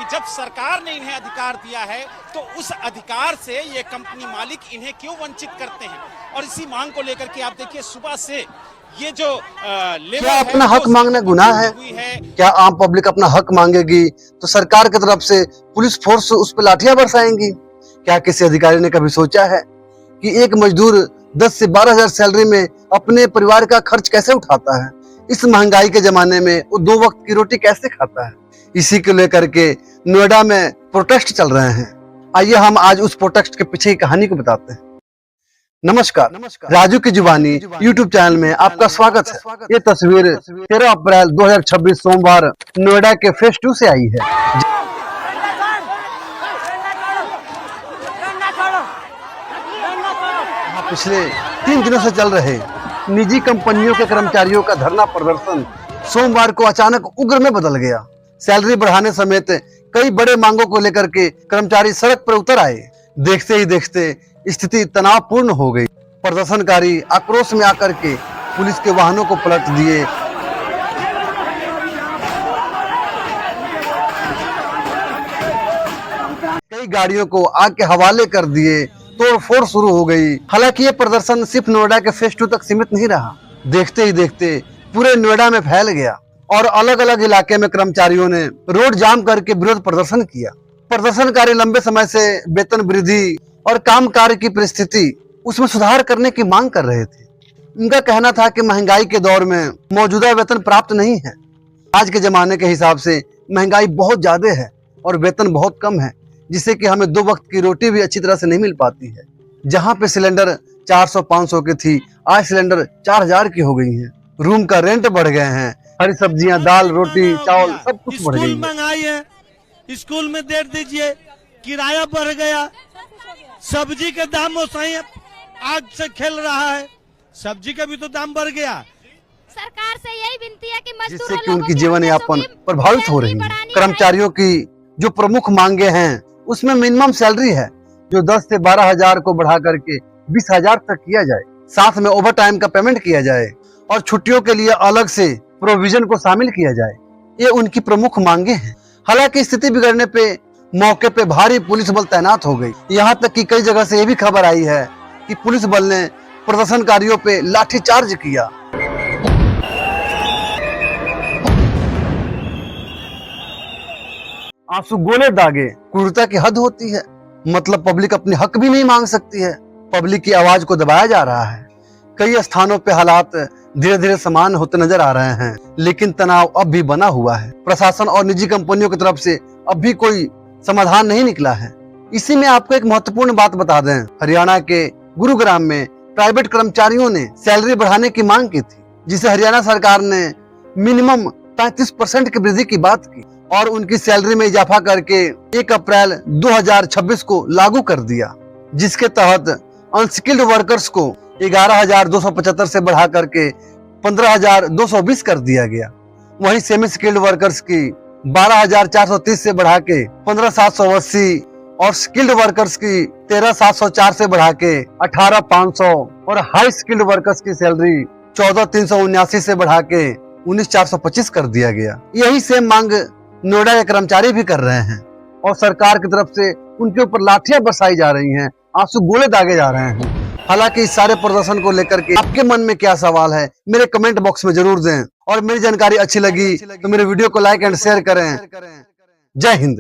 कि जब सरकार ने इन्हें अधिकार दिया है तो उस अधिकार से ये कंपनी मालिक इन्हें क्यों वंचित करते हैं। और इसी मांग को लेकर के आप देखिए सुबह से ये जो क्या अपना हक मांगना गुनाह है? क्या आम पब्लिक अपना हक मांगेगी तो सरकार की तरफ से पुलिस फोर्स उस पर लाठियां बरसाएंगी? क्या किसी अधिकारी ने कभी सोचा है कि एक मजदूर 10 से 12,000 सैलरी में अपने परिवार का खर्च कैसे उठाता है? इस महंगाई के जमाने में वो 2 वक्त की रोटी कैसे खाता है? इसी को लेकर के नोएडा में प्रोटेस्ट चल रहे हैं। आइए हम आज उस प्रोटेस्ट के पीछे की कहानी को बताते हैं। नमस्कार, राजू की जुबानी यूट्यूब चैनल में आपका स्वागत है। ये तस्वीर 13 अप्रैल 2026 सोमवार नोएडा के फेज 2 से आई है। पिछले 3 दिनों से चल रहे निजी कंपनियों के कर्मचारियों का धरना प्रदर्शन सोमवार को अचानक उग्र में बदल गया। सैलरी बढ़ाने समेत कई बड़े मांगों को लेकर के कर्मचारी सड़क पर उतर आए। देखते ही देखते स्थिति तनावपूर्ण हो गई। प्रदर्शनकारी आक्रोश में आकर के पुलिस के वाहनों को पलट दिए। कई गाड़ियों को आग के हवाले कर दिए। तोड़फोड़ शुरू हो गई। हालांकि ये प्रदर्शन सिर्फ नोएडा के फेज 2 तक सीमित नहीं रहा। देखते ही देखते पूरे नोएडा में फैल गया और अलग अलग इलाके में कर्मचारियों ने रोड जाम करके विरोध प्रदर्शन किया। प्रदर्शनकारी लंबे समय से वेतन वृद्धि और काम कार्य की परिस्थिति उसमें सुधार करने की मांग कर रहे थे। उनका कहना था कि महंगाई के दौर में मौजूदा वेतन प्राप्त नहीं है। आज के जमाने के हिसाब से महंगाई बहुत ज्यादा है और वेतन बहुत कम है, जिससे कि हमें 2 वक्त की रोटी भी अच्छी तरह से नहीं मिल पाती है। जहां पे सिलेंडर 400-500 की थी, आज सिलेंडर 4,000 की हो गई है। रूम का रेंट बढ़ गए हैं। हरी सब्जियां, दाल, रोटी, चावल सब कुछ बढ़ गई है। महंगाई है, स्कूल में दे दीजिए, किराया बढ़ गया, सब्जी के दाम सही आग से खेल रहा है, सब्जी का भी तो दाम बढ़ गया। सरकार से यही विनती है कि जिससे कि उनकी जीवन यापन प्रभावित हो रही है। कर्मचारियों की जो प्रमुख मांगे हैं उसमें मिनिमम सैलरी है जो 10 से 12,000 को बढ़ा करके 20,000 तक किया जाए। साथ में ओवर टाइम का पेमेंट किया जाए और छुट्टियों के लिए अलग से प्रोविजन को शामिल किया जाए। ये उनकी प्रमुख मांगे हैं। हालांकि स्थिति बिगड़ने पे मौके पे भारी पुलिस बल तैनात हो गई। यहाँ तक कि कई जगह से ये भी खबर आई है कि पुलिस बल ने प्रदर्शनकारियों पे लाठीचार्ज किया। आंसू गोले दागे। क्रूरता की हद होती है। मतलब पब्लिक अपने हक भी नहीं मांग सकती है। पब्लिक की आवाज को दबाया जा रहा है। कई स्थानों पे हालात धीरे धीरे समान होते नजर आ रहे हैं, लेकिन तनाव अब भी बना हुआ है। प्रशासन और निजी कंपनियों की तरफ से अब भी कोई समाधान नहीं निकला है। इसी में आपको एक महत्वपूर्ण बात बता दें, हरियाणा के गुरुग्राम में प्राइवेट कर्मचारियों ने सैलरी बढ़ाने की मांग की थी, जिसे हरियाणा सरकार ने मिनिमम 35% की वृद्धि की बात की और उनकी सैलरी में इजाफा करके 1 अप्रैल 2026 को लागू कर दिया, जिसके तहत अनस्किल्ड वर्कर्स को 11,275 से बढ़ा करके 15,220 कर दिया गया। वहीं सेमी स्किल्ड वर्कर्स की 12,430 से बढ़ा के 15,780 और स्किल्ड वर्कर्स की 13,704 से बढ़ा के 18,500 और हाई स्किल्ड वर्कर्स की सैलरी 14,379 से बढ़ा के 19,425 कर दिया गया। यही सेम मांग नोएडा के कर्मचारी भी कर रहे हैं और सरकार की तरफ से उनके ऊपर लाठियां बरसाई जा रही हैं, आंसू गोले दागे जा रहे हैं। हालांकि इस सारे प्रदर्शन को लेकर के आपके मन में क्या सवाल है, मेरे कमेंट बॉक्स में जरूर दें। और मेरी जानकारी अच्छी लगी तो मेरे वीडियो को लाइक एंड शेयर करें। जय हिंद।